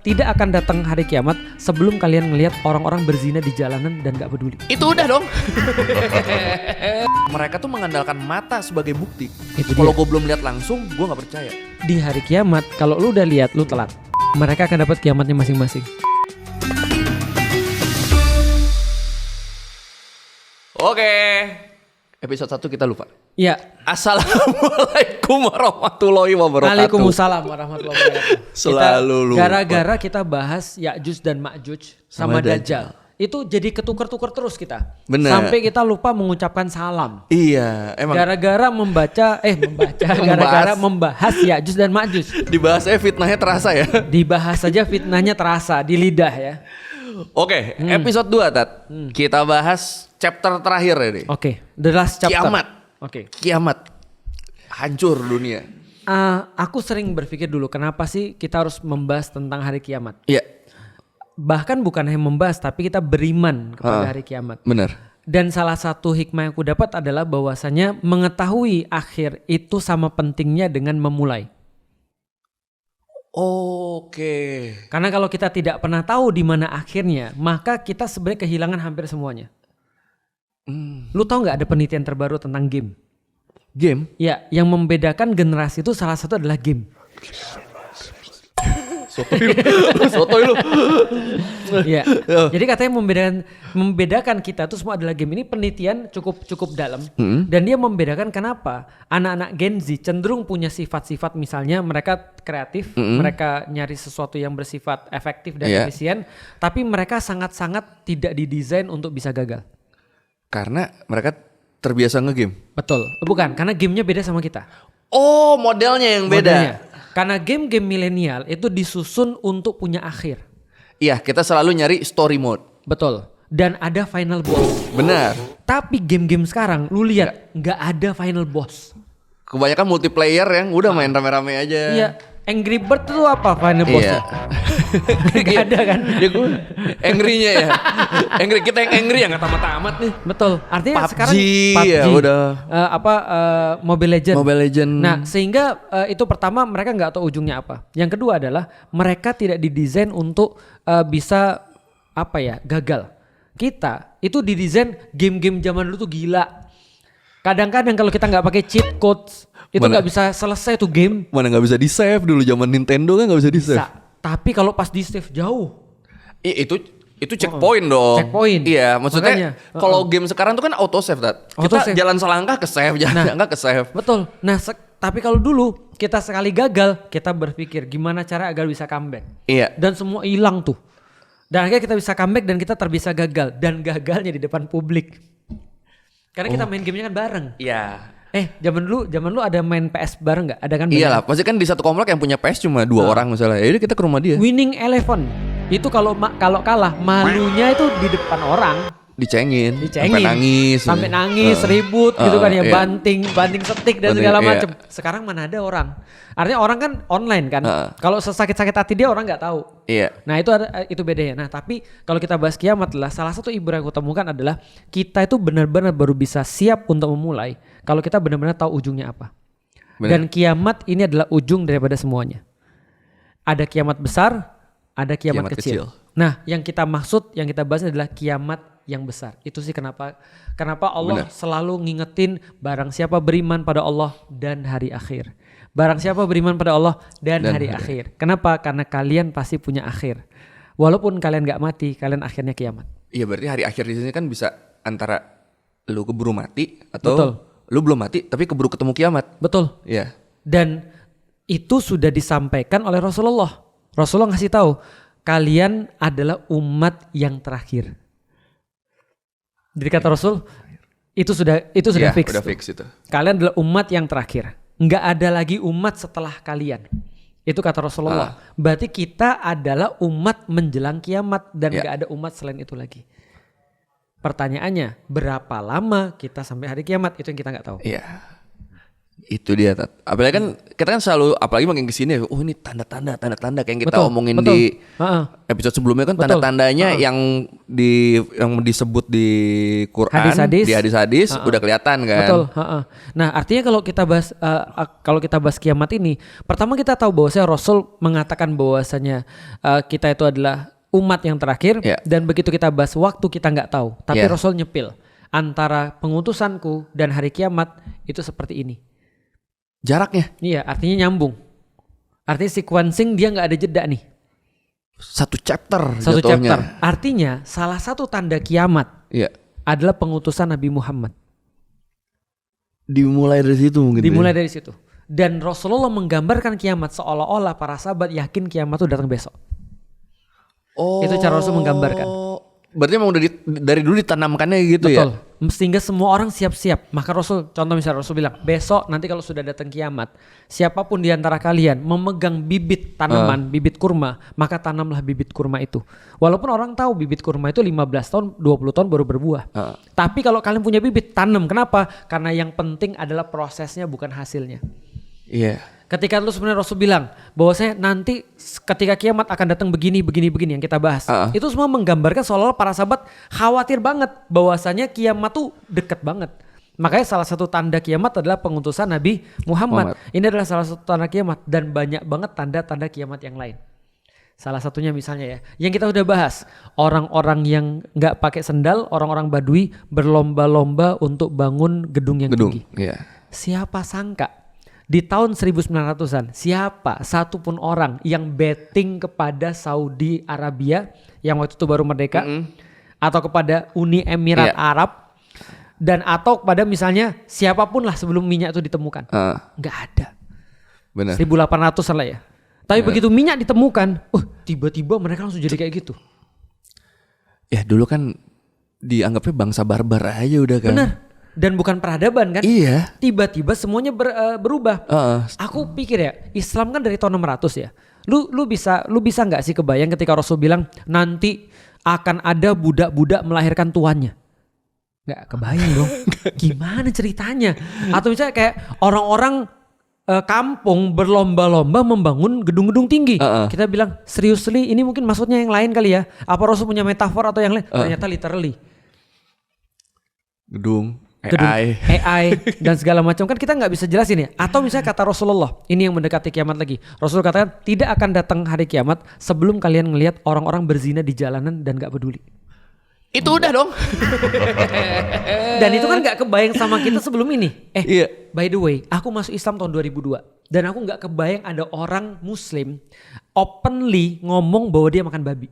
tidak akan datang hari kiamat sebelum kalian ngelihat orang-orang berzina di jalanan dan gak peduli. Itu udah dong. Mereka tuh mengandalkan mata sebagai bukti. Itu Kalau dia. gue belum lihat langsung, gue nggak percaya. Di hari kiamat, kalau lu udah lihat, lu telat. Mereka akan dapat kiamatnya masing-masing. Oke. Episode 1 kita lupa. Iya. Assalamualaikum warahmatullahi wabarakatuh. Waalaikumsalam warahmatullahi wabarakatuh. Selalu lupa. Gara-gara kita bahas Ya'juj dan Ma'juj sama Dajjal. Itu jadi ketuker-tuker terus kita. Bener. Sampai kita lupa mengucapkan salam. Iya, emang Gara-gara gara-gara membahas Ya'juj dan Ma'juj. dibahasnya fitnahnya terasa ya. Dibahas saja fitnahnya terasa di lidah ya. Oke, episode 2 Tat. Kita bahas chapter terakhir ini. Oke, the last chapter. Kiamat. Oke. Kiamat. Hancur dunia. Aku sering berpikir dulu kenapa sih kita harus membahas tentang hari kiamat. Iya. Bahkan bukan hanya membahas tapi kita beriman kepada hari kiamat. Bener. Dan salah satu hikmah yang aku dapat adalah bahwasanya mengetahui akhir itu sama pentingnya dengan memulai. Oke. Karena kalau kita tidak pernah tahu di mana akhirnya, maka kita sebenarnya kehilangan hampir semuanya. Lu tahu nggak ada penelitian terbaru tentang game? Game? Ya, yang membedakan generasi itu salah satu adalah game. Sotoy lu. Iya. Jadi katanya membedakan kita itu semua adalah game. Ini penelitian cukup dalam. Dan dia membedakan kenapa anak-anak Gen Z cenderung punya sifat-sifat, misalnya mereka kreatif, mereka nyari sesuatu yang bersifat efektif dan efisien, tapi mereka sangat-sangat tidak didesain untuk bisa gagal. Karena mereka terbiasa ngegame. Betul. Bukan, karena gamenya beda sama kita. Oh, modelnya yang beda. Modelnya. Karena game-game milenial itu disusun untuk punya akhir. Iya, kita selalu nyari story mode. Betul. Dan ada final boss. Benar. Tapi game-game sekarang lu lihat nggak ada final boss. Kebanyakan multiplayer yang udah main rame-rame aja. Iya. Angry Bird itu apa final bossnya? Gak ada kan? Ya gue angry-nya ya. Angry, kita yang angry ya nggak tamat-tamat nih. Betul. Artinya PUBG, sekarang PUBG ya udah. Mobile Legend. Mobile Legend. Nah, sehingga itu pertama mereka nggak tahu ujungnya apa. Yang kedua adalah mereka tidak didesain untuk bisa gagal. Kita itu didesain game-game zaman dulu tuh gila. Kadang-kadang kalau kita nggak pakai cheat codes itu nggak bisa selesai tuh game. Mana nggak bisa di save dulu zaman Nintendo kan nggak bisa di save. Bisa. Tapi kalau pas di save jauh. Itu checkpoint dong. Checkpoint. Iya, maksudnya Makanya, kalau game sekarang tuh kan auto save, Tat. Kita jalan selangkah ke save, jalan selangkah ke save. Betul. Nah, tapi kalau dulu kita sekali gagal, kita berpikir gimana cara agar bisa comeback. Iya. Dan semua hilang tuh. Dan akhirnya kita bisa comeback dan kita terbiasa gagal, dan gagalnya di depan publik. Karena kita main gamenya kan bareng. Iya. Zaman dulu ada main PS bareng nggak? Ada kan? Iyalah, pasti kan di satu komplek yang punya PS cuma 2 orang misalnya. Jadi kita ke rumah dia. Winning Eleven itu kalau kalah malunya itu di depan orang. Dicengin. Sampai nangis. Ribut gitu kan ya, iya. banting setik dan Banting, segala iya. macam. Sekarang mana ada orang? Artinya orang kan online kan. Kalau sesakit-sakit hati dia orang nggak tahu. Iya. Nah itu bedanya. Nah tapi kalau kita bahas kiamat adalah salah satu ibarat yang aku temukan adalah kita itu benar-benar baru bisa siap untuk memulai kalau kita benar-benar tahu ujungnya apa. Benar. Dan kiamat ini adalah ujung daripada semuanya. Ada kiamat besar, ada kiamat kecil. Nah yang kita maksud, yang kita bahas adalah kiamat yang besar. Itu sih kenapa Allah selalu ngingetin barang siapa beriman pada Allah dan hari akhir. Barang siapa beriman pada Allah dan hari akhir. Kenapa? Karena kalian pasti punya akhir. Walaupun kalian gak mati, kalian akhirnya kiamat. Iya, berarti hari akhir di sini kan bisa antara lu keburu mati atau Betul. lu belum mati tapi keburu ketemu kiamat. Betul. Iya. Dan itu sudah disampaikan oleh Rasulullah. Rasulullah ngasih tahu, kalian adalah umat yang terakhir. Jadi kata Rasul, itu sudah fix. Udah fix itu. Kalian adalah umat yang terakhir. Nggak ada lagi umat setelah kalian. Itu kata Rasulullah. Berarti kita adalah umat menjelang kiamat dan nggak ada umat selain itu lagi. Pertanyaannya, berapa lama kita sampai hari kiamat? Itu yang kita nggak tahu. Iya. Itu dia, Tat. Apalagi kan kita kan selalu, apalagi makin kesini, ini tanda-tanda kayak yang kita omongin di episode sebelumnya kan, tanda-tandanya yang disebut di Quran, di hadis-hadis udah kelihatan kan. Betul. Nah, artinya kalau kita bahas kiamat ini, pertama kita tahu bahwasanya Rasul mengatakan bahwasanya kita itu adalah umat yang terakhir, dan begitu kita bahas waktu kita nggak tahu, tapi Rasul nyepil antara pengutusanku dan hari kiamat itu seperti ini. Jaraknya? Iya, artinya nyambung. Artinya sequencing dia nggak ada jeda nih. Satu chapter. Artinya salah satu tanda kiamat adalah pengutusan Nabi Muhammad. Dimulai dari situ mungkin. Dari situ. Dan Rasulullah menggambarkan kiamat seolah-olah para sahabat yakin kiamat itu datang besok. Itu cara Rasul menggambarkan. Berarti emang udah dari dulu ditanamkannya gitu. Betul. Ya? Sehingga semua orang siap-siap. Maka contoh misalnya Rasul bilang, besok nanti kalau sudah datang kiamat, siapapun di antara kalian memegang bibit tanaman, bibit kurma, maka tanamlah bibit kurma itu. Walaupun orang tahu bibit kurma itu 15 tahun, 20 tahun baru berbuah. Tapi kalau kalian punya bibit, tanam. Kenapa? Karena yang penting adalah prosesnya, bukan hasilnya. Iya. Ketika lu sebenarnya Rasul bilang bahwasanya nanti ketika kiamat akan datang begini yang kita bahas. Itu semua menggambarkan seolah-olah para sahabat khawatir banget bahwasanya kiamat tuh deket banget. Makanya salah satu tanda kiamat adalah pengutusan Nabi Muhammad. Ini adalah salah satu tanda kiamat, dan banyak banget tanda-tanda kiamat yang lain. Salah satunya misalnya yang kita udah bahas, orang-orang yang nggak pakai sendal, orang-orang Badui berlomba-lomba untuk bangun gedung yang tinggi. Siapa sangka di tahun 1900-an siapa satupun orang yang betting kepada Saudi Arabia yang waktu itu baru merdeka, atau kepada Uni Emirat Arab, dan atau kepada misalnya siapapun lah sebelum minyak itu ditemukan. Nggak ada. Benar. 1800-an lah ya. Tapi begitu minyak ditemukan, tiba-tiba mereka langsung jadi kayak gitu. Ya dulu kan dianggapnya bangsa barbar aja udah kan. Benar. Dan bukan peradaban kan? Iya. Tiba-tiba semuanya berubah. Aku pikir ya, Islam kan dari tahun 600 ya. Lu bisa nggak sih kebayang ketika Rasul bilang nanti akan ada budak-budak melahirkan tuannya? Nggak kebayang dong. Gimana ceritanya? Atau misalnya kayak orang-orang kampung berlomba-lomba membangun gedung-gedung tinggi. Kita bilang seriously ini mungkin maksudnya yang lain kali ya. Apa Rasul punya metafor atau yang lain? Ternyata literally. Gedung AI dan segala macam kan kita nggak bisa jelasin ya. Atau misalnya kata Rasulullah, ini yang mendekati kiamat lagi. Rasul katakan tidak akan datang hari kiamat sebelum kalian ngelihat orang-orang berzina di jalanan dan nggak peduli. Itu udah dong. Dan itu kan nggak kebayang sama kita sebelum ini. By the way, aku masuk Islam tahun 2002 dan aku nggak kebayang ada orang Muslim openly ngomong bahwa dia makan babi.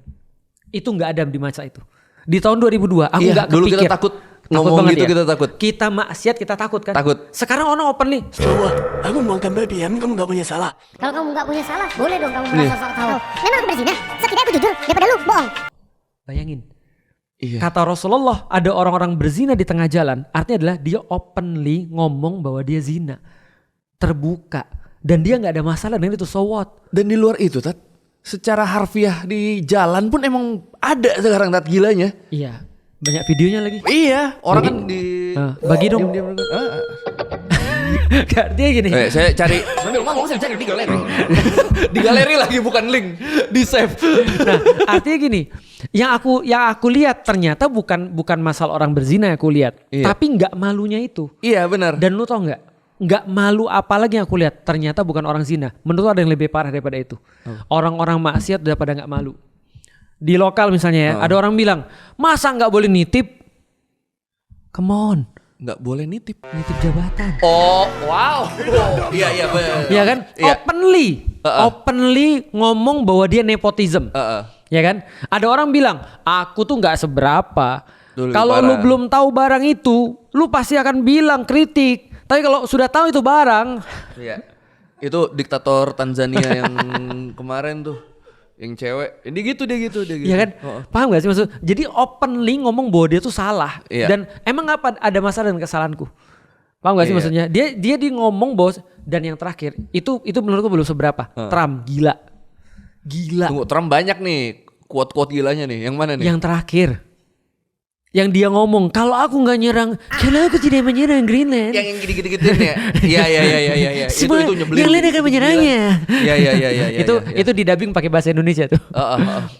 Itu nggak ada di masa itu. Di tahun 2002 aku nggak kepikir. Dulu kita takut ngomong gitu, kita takut. Kita maksiat, kita takut kan. Takut. Sekarang orang openly. Aku makan babi, kamu gak punya salah. Kalau kamu gak punya salah, boleh dong kamu merasa sok tahu. Memang aku berzina, setidaknya aku jujur daripada lu bohong. Bayangin. Kata Rasulullah, ada orang-orang berzina di tengah jalan. Artinya adalah dia openly ngomong bahwa dia zina. Terbuka. Dan dia gak ada masalah dengan itu, so what? Dan di luar itu, Tat, secara harfiah di jalan pun emang ada sekarang, Tat, gilanya. Iya. Banyak videonya lagi. Iya, orang kan di bagi dong. Dia gini. Saya cari sambil ngomong saya cari di galeri. Di galeri lagi bukan link, di save. Nah, artinya gini, yang aku lihat ternyata bukan masalah orang berzina yang aku lihat, tapi nggak malunya itu. Iya, benar. Dan lu tau nggak malu apalagi yang aku lihat, ternyata bukan orang zina. Menurut ada yang lebih parah daripada itu. Orang-orang maksiat udah pada nggak malu. Di lokal misalnya ya, ada orang bilang, masa nggak boleh nitip? Come on, nggak boleh nitip jabatan. Oh, wow. Iya benar. Iya kan? Iya. Openly ngomong bahwa dia nepotism. Ya kan? Ada orang bilang, aku tuh nggak seberapa. Kalau lu belum tahu barang itu, lu pasti akan bilang kritik. Tapi kalau sudah tahu itu barang, itu diktator Tanzania yang kemarin tuh. Yang cewek, dia gitu. Iya kan? Paham gak sih maksud? Jadi openly ngomong bahwa dia tuh salah. Dan emang apa ada masalah dengan kesalahanku? Paham gak sih maksudnya? Dia ngomong bahwa, dan yang terakhir itu menurutku belum seberapa. Trump gila. Tunggu, Trump banyak nih quote-quote gilanya nih. Yang mana nih? Yang terakhir. Yang dia ngomong, kalau aku nggak nyerang, kalau aku tidak menyerang Greenland. Yang gitu-gitu ya. Iya. Itu nyebelin. Yang lain akan menyerangnya. Iya. Itu di dubbing pakai bahasa Indonesia tuh.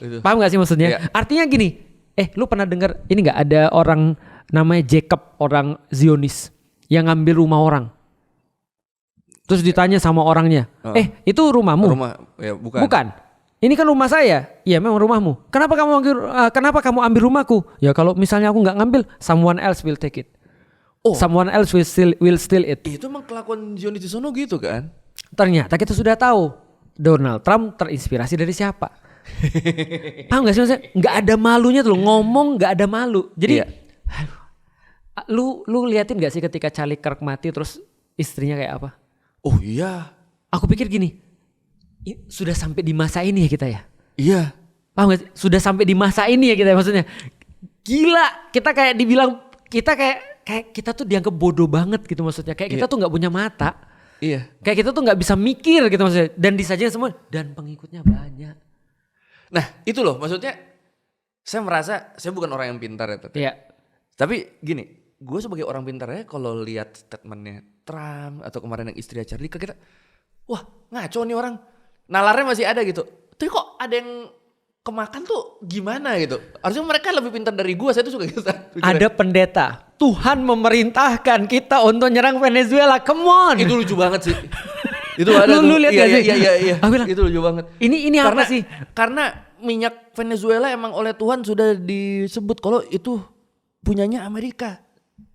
Itu. Paham gak sih maksudnya? Iya. Artinya gini, lu pernah dengar ini nggak ada orang namanya Jacob, orang Zionis yang ngambil rumah orang. Terus ditanya sama orangnya, itu rumahmu? Ya, bukan. Ini kan rumah saya. Iya memang rumahmu. Kenapa kamu ambil rumahku? Ya kalau misalnya aku nggak ngambil, someone else will take it. Someone else will steal it. Itu emang kelakuan Zionis di sono gitu kan? Ternyata kita sudah tahu Donald Trump terinspirasi dari siapa. Paham gak sih maksudnya? Nggak ada malunya tuh, ngomong nggak ada malu. Jadi lu liatin gak sih ketika Charlie Kirk mati terus istrinya kayak apa? Oh iya. Aku pikir gini. Sudah sampai di masa ini ya kita ya. Iya. Paham gak sih? Sudah sampai di masa ini ya kita maksudnya. Gila, kita kayak dibilang kita kayak kita tuh dianggap bodoh banget gitu maksudnya. Kayak kita tuh nggak punya mata. Iya. Kayak kita tuh nggak bisa mikir gitu maksudnya. Dan disajikan semua dan pengikutnya banyak. Nah itu loh maksudnya. Saya merasa saya bukan orang yang pintar ya. Iya. Tapi gini, gue sebagai orang pintarnya kalau lihat statementnya Trump atau kemarin yang istrinya Charlie kita, wah ngaco nih orang. Nalarnya masih ada gitu. Tapi kok ada yang kemakan tuh gimana gitu. Harusnya mereka lebih pintar dari gue. Saya tuh suka gitu. Ada pendeta. Tuhan memerintahkan kita untuk nyerang Venezuela. Come on. Itu lucu banget sih. Itu ada lu lihat gak sih? Iya. Itu lucu banget. Ini apa sih? Karena minyak Venezuela emang oleh Tuhan sudah disebut kalau itu punyanya Amerika.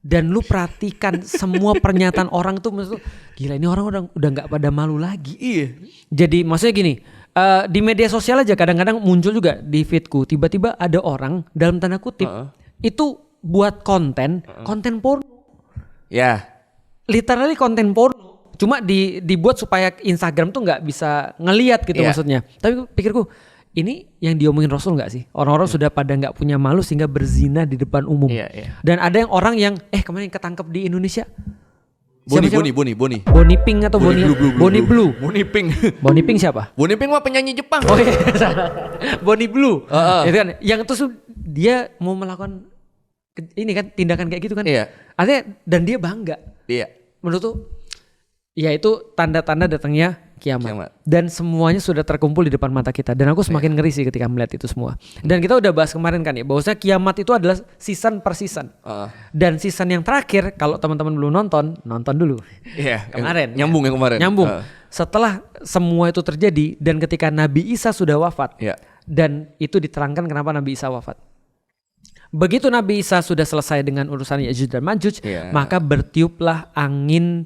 Dan lu perhatikan semua pernyataan orang tuh maksud gila ini orang udah nggak pada malu lagi. Iya. Jadi maksudnya gini, di media sosial aja kadang-kadang muncul juga di feedku tiba-tiba ada orang dalam tanda kutip itu buat konten porno. Ya. Literally konten porno. Cuma dibuat supaya Instagram tuh nggak bisa ngelihat gitu maksudnya. Tapi pikirku ini yang diomongin Rasul gak sih? Orang-orang sudah pada gak punya malu sehingga berzina di depan umum. Dan ada yang orang yang kemarin ketangkep di Indonesia. Boni Pink atau Boni Blue. Boni Pink siapa? Boni Pink mah penyanyi Jepang. Oh iya. Boni Blue. Itu kan yang terus dia mau melakukan ini kan tindakan kayak gitu kan. Iya. Artinya dan dia bangga. Iya. Menurut tuh ya itu tanda-tanda datangnya kiamat. Dan semuanya sudah terkumpul di depan mata kita. Dan aku semakin ngeri sih ketika melihat itu semua. Dan kita udah bahas kemarin kan ya, bahwasanya kiamat itu adalah season per season. Dan season yang terakhir, kalau teman-teman belum nonton dulu. Iya. Kemarin. Nyambung yang kemarin. Nyambung. Setelah semua itu terjadi dan ketika Nabi Isa sudah wafat. Dan itu diterangkan kenapa Nabi Isa wafat. Begitu Nabi Isa sudah selesai dengan urusan Ya'juj dan Ma'juj, maka bertiuplah angin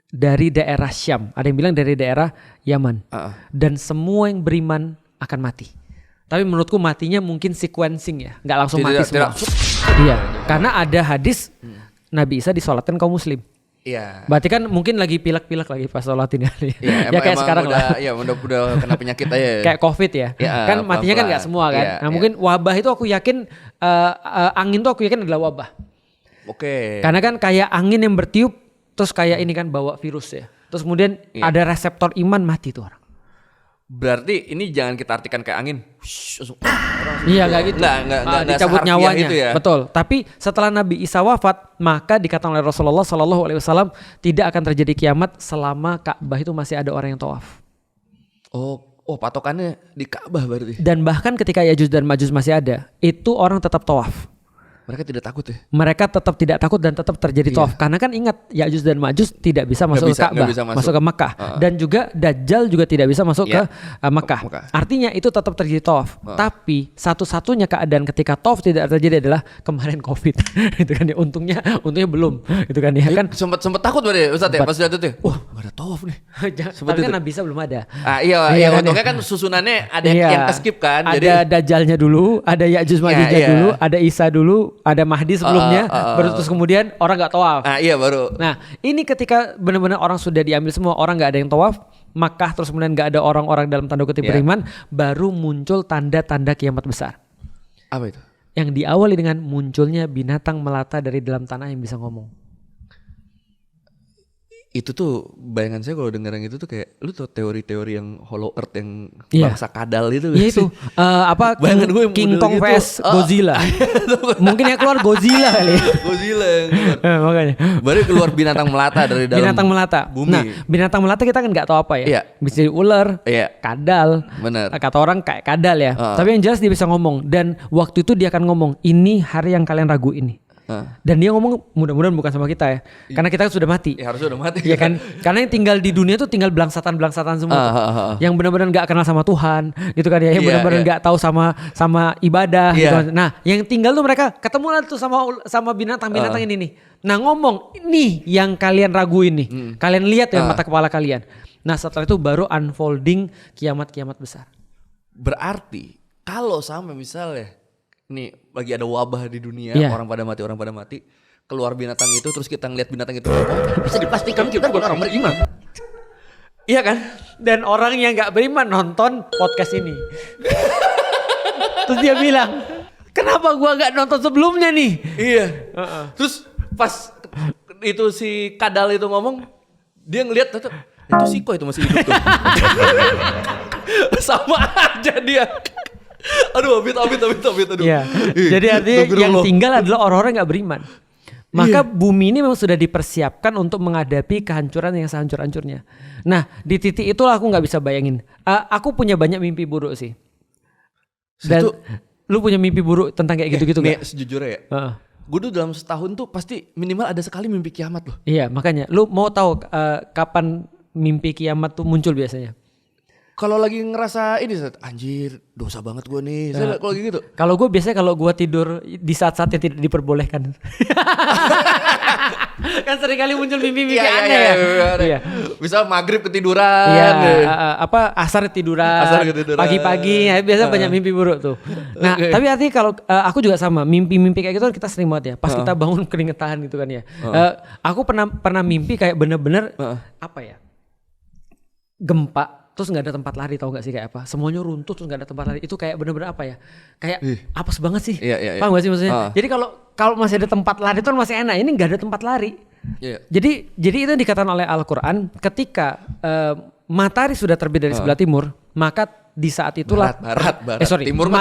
dari daerah Syam, ada yang bilang dari daerah Yaman, dan semua yang beriman akan mati. Tapi menurutku matinya mungkin sequencing ya, nggak langsung mati semua. Iya, karena ada hadis Nabi Isa disolatkan kaum muslim. Iya. Berarti kan mungkin lagi pilek-pilek lagi pas sholatin kali. Ya, ya kayak sekarang lah. Iya, udah kena penyakit aja. Kayak COVID ya. Kan matinya kan nggak semua kan. Nah mungkin wabah itu aku yakin angin tuh aku yakin adalah wabah. Oke. Karena kan kayak angin yang bertiup. Terus kayak ini kan bawa virus ya. Terus kemudian ada reseptor iman mati tuh orang. Berarti ini jangan kita artikan kayak angin. Iya gak gitu. Nggak dicabut nyawanya. Itu ya. Betul. Tapi setelah Nabi Isa wafat, maka dikatakan oleh Rasulullah SAW tidak akan terjadi kiamat selama Ka'bah itu masih ada orang yang tawaf. Oh patokannya di Ka'bah berarti. Dan bahkan ketika Ya'juj dan Ma'juj masih ada, itu orang tetap tawaf. Mereka tidak takut ya? Mereka tetap tidak takut dan tetap terjadi tawaf. Karena kan ingat Ya'juj dan Ma'juj tidak bisa masuk ke Ka'bah, masuk ke Makkah. Dan juga Dajjal juga tidak bisa masuk ke Makkah. Artinya itu tetap terjadi tawaf. Tapi satu-satunya keadaan ketika tawaf tidak terjadi adalah kemarin COVID. Itu kan ya untungnya belum. Itu kan ya kan. Sempat takut berarti Ustaz ya pas lihat itu. Wah, enggak ada tawaf nih. Tapi kan Nabi Isa belum ada. Iya untungnya kan susunannya ada yang ke-skip kan. Ada Dajjalnya dulu, ada Ya'juj Ma'jujnya dulu, ada Isa dulu. Ada Mahdi sebelumnya, baru terus kemudian orang nggak tawaf. Iya baru. Nah ini ketika benar-benar orang sudah diambil semua, orang nggak ada yang tawaf, Makkah terus kemudian nggak ada orang-orang dalam tanda kutip beriman, baru muncul tanda-tanda kiamat besar. Apa itu? Yang diawali dengan munculnya binatang melata dari dalam tanah yang bisa ngomong. Itu tuh bayangan saya kalau denger yang itu tuh kayak lu tau teori-teori yang Hollow Earth yang Iya. bangsa kadal itu. Iya itu apa Bayangan gue yang King model Kong gitu. vs Godzilla. Mungkin yang keluar Godzilla kali ya. Godzilla yang keluar. Makanya. Baru keluar binatang melata dari dalam Binatang melata. bumi. Nah, binatang melata kita kan nggak tahu apa ya. Iya. Bisa jadi ular, Iya. kadal. Bener. Kata orang kayak kadal ya. Tapi yang jelas dia bisa ngomong dan waktu itu dia akan ngomong, "Ini hari yang kalian ragu ini." Dan dia ngomong mudah-mudahan bukan sama kita ya. Karena kita sudah mati. Ya harusnya udah mati. Iya kan? Karena yang tinggal di dunia tuh tinggal belangsatan semua. Yang benar-benar nggak kenal sama Tuhan, gitu kan ya. Yang benar-benar nggak tahu sama ibadah. Gitu kan. Nah, yang tinggal tuh mereka ketemu lah tuh sama binatang-binatang ini nih. Nah ngomong, ini yang kalian ragu ini. Kalian lihat ya mata kepala kalian. Nah setelah itu baru unfolding kiamat-kiamat besar. Berarti kalau sampai misalnya nih lagi ada wabah di dunia, orang pada mati, keluar binatang itu terus kita ngeliat binatang itu, bisa dipastikan kita bukan orang beriman. Iya kan? Dan orang yang gak beriman nonton podcast ini. Terus dia bilang, kenapa gua gak nonton sebelumnya nih? Iya. Terus pas itu si kadal itu ngomong, dia ngeliat itu Siko itu masih hidup tuh. Sama aja dia. Aduh, amit. Aduh. Ya, jadi artinya yang tinggal adalah orang-orang yang gak beriman. Maka bumi ini memang sudah dipersiapkan untuk menghadapi kehancuran yang sehancur-hancurnya. Nah, di titik itulah aku gak bisa bayangin. Aku punya banyak mimpi buruk sih. Dan lu punya mimpi buruk tentang kayak gitu-gitu gak? gak? Sejujurnya ya, gue tuh dalam setahun tuh pasti minimal ada sekali mimpi kiamat loh. Iya, makanya lu mau tahu kapan mimpi kiamat tuh muncul biasanya? Kalau lagi ngerasa ini, anjir dosa banget gue nih. Saya kalau gitu. Kalau gue biasanya kalau gue tidur di saat-saat yang tidak diperbolehkan. Kan sering kali muncul mimpi-mimpi aneh ya. Iya. Misal maghrib ketiduran. Iya. Asar ketiduran. Pagi-pagi. Ya, biasa banyak mimpi buruk tuh. Nah, tapi artinya kalau aku juga sama. Mimpi-mimpi kayak gitu kan kita sering banget ya. Pas kita bangun keringetan gitu kan ya. Aku pernah mimpi kayak bener-bener apa ya? Gempa. Terus gak ada tempat lari, tau gak sih kayak apa? Semuanya runtuh terus gak ada tempat lari. Itu kayak bener-bener apa ya? Kayak apes banget sih. Iya. Paham gak sih maksudnya? Jadi kalau masih ada tempat lari itu masih enak. Ini gak ada tempat lari. Iya. Jadi itu yang dikatakan oleh Al-Quran. Ketika matahari sudah terbit dari sebelah timur, maka di saat itulah barat. Timur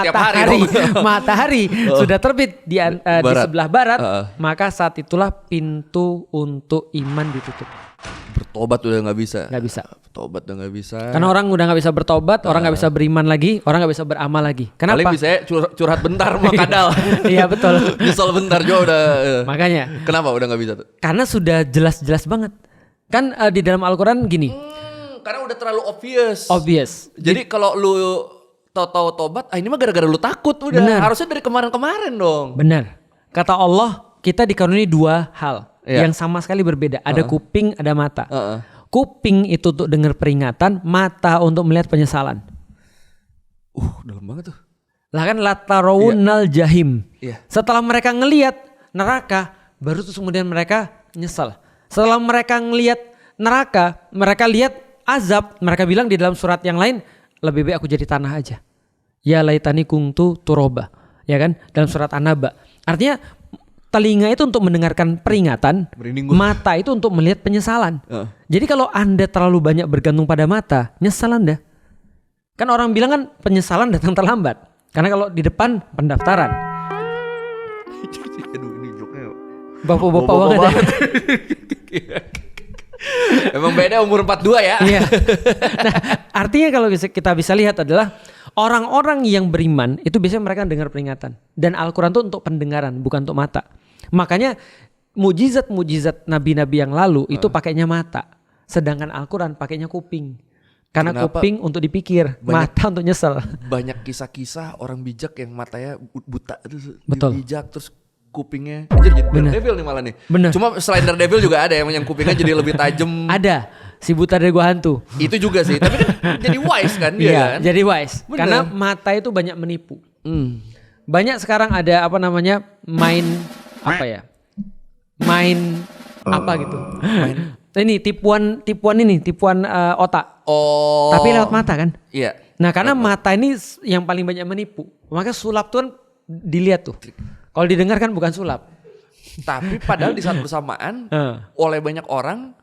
matahari sudah terbit di sebelah barat, maka saat itulah pintu untuk iman ditutup. Bertobat udah nggak bisa. Bertobat udah nggak bisa. Karena orang udah nggak bisa bertobat, orang nggak bisa beriman lagi, orang nggak bisa beramal lagi. Kenapa? Paling bisa curhat bentar sama kadal. Iya betul. Nyesel bentar juga udah. Makanya. Kenapa udah nggak bisa tuh? Karena sudah jelas banget. Kan di dalam Al-Quran gini. Karena udah terlalu obvious. Jadi kalau lu tahu tobat, ini mah gara-gara lu takut udah. Bener. Harusnya dari kemarin-kemarin dong. Benar. Kata Allah, kita dikaruniai dua hal yang sama sekali berbeda. Ada kuping, ada mata. Kuping itu untuk dengar peringatan, mata untuk melihat penyesalan. Dalam banget tuh. Lah kan latarawunnal jahim. Iya. Setelah mereka ngelihat neraka, baru terus kemudian mereka nyesal. Setelah mereka ngelihat neraka, mereka lihat azab, mereka bilang di dalam surat yang lain, lebih baik aku jadi tanah aja. Ya laitani kuntu turoba. Ya kan? Dalam surat An-Naba. Artinya telinga itu untuk mendengarkan peringatan, mata itu untuk melihat penyesalan. Jadi kalau Anda terlalu banyak bergantung pada mata, nyesal Anda. Kan orang bilang kan penyesalan datang terlambat. Karena kalau di depan pendaftaran. Aduh ini joknya Bapak-bapak banget. Emang beda umur 42 ya. Iya. Nah, artinya kalau kita bisa lihat adalah orang-orang yang beriman itu biasanya mereka dengar peringatan. Dan Al-Quran itu untuk pendengaran, bukan untuk mata. Makanya mujizat-mujizat nabi-nabi yang lalu itu pakainya mata. Sedangkan Al-Quran pakainya kuping. Karena kuping untuk dipikir, mata untuk nyesel. Banyak kisah-kisah orang bijak yang matanya buta itu. Betul. Bijak terus kupingnya jadi Daredevil nih malah nih. Bener. Cuma selain Daredevil juga ada yang kupingnya jadi lebih tajam. Ada si buta dari gua hantu. Itu juga sih. Tapi kan jadi wise kan dia kan. Jadi wise. Bener. Karena mata itu banyak menipu. Banyak sekarang ada apa namanya main apa ya? Main apa gitu? Ini tipuan otak. Oh. Tapi lewat mata kan? Iya. Nah karena mata ini yang paling banyak menipu. Maka sulap tuh kan dilihat tuh. Kalau didengar kan bukan sulap. Tapi padahal di saat bersamaan oleh banyak orang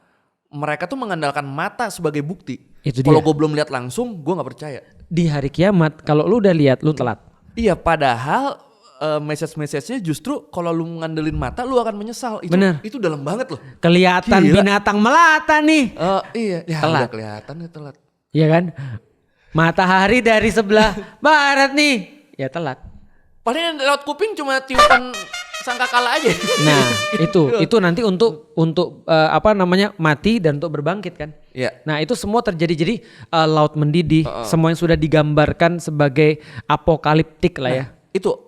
mereka tuh mengandalkan mata sebagai bukti. Kalau gue belum lihat langsung, gue nggak percaya. Di hari kiamat, kalau lu udah lihat, lu telat. Iya, padahal message-nya justru kalau lu ngandelin mata, lu akan menyesal. Itu dalam banget loh. Kelihatan binatang melata nih. Iya, telat. Kelihatan ya telat. Iya kan? Matahari dari sebelah barat nih, ya telat. Paling lewat kuping cuma tiupan sangkakala aja. Nah, itu nanti untuk mati dan untuk berbangkit kan. Iya. Nah, itu semua terjadi. Jadi laut mendidih, semua yang sudah digambarkan sebagai apokaliptik lah ya. Itu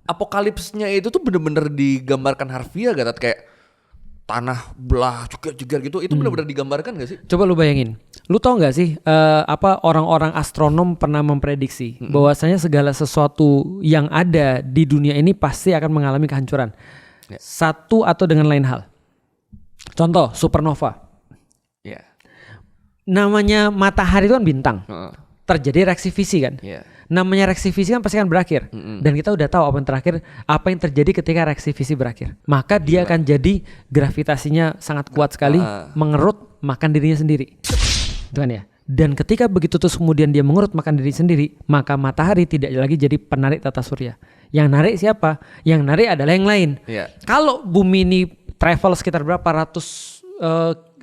apokalipsnya itu tuh bener-bener digambarkan harfiah gak? Kayak tanah belah juga gitu. Itu bener-bener digambarkan gak sih? Coba lu bayangin. Lu tau gak sih orang-orang astronom pernah memprediksi bahwasanya segala sesuatu yang ada di dunia ini pasti akan mengalami kehancuran. Satu atau dengan lain hal. Contoh supernova. Namanya matahari itu kan bintang. Terjadi reaksi fisi kan. Namanya reaksi fisi kan pasti akan berakhir. Dan kita udah tahu apa yang terjadi ketika reaksi fisi berakhir. Maka dia akan jadi gravitasinya sangat kuat sekali, mengerut makan dirinya sendiri. Itu kan ya. Dan ketika begitu terus kemudian dia mengerut makan diri sendiri, maka matahari tidak lagi jadi penarik tata surya. Yang narik siapa? Yang narik adalah yang lain. Kalau bumi ini travel sekitar berapa ratus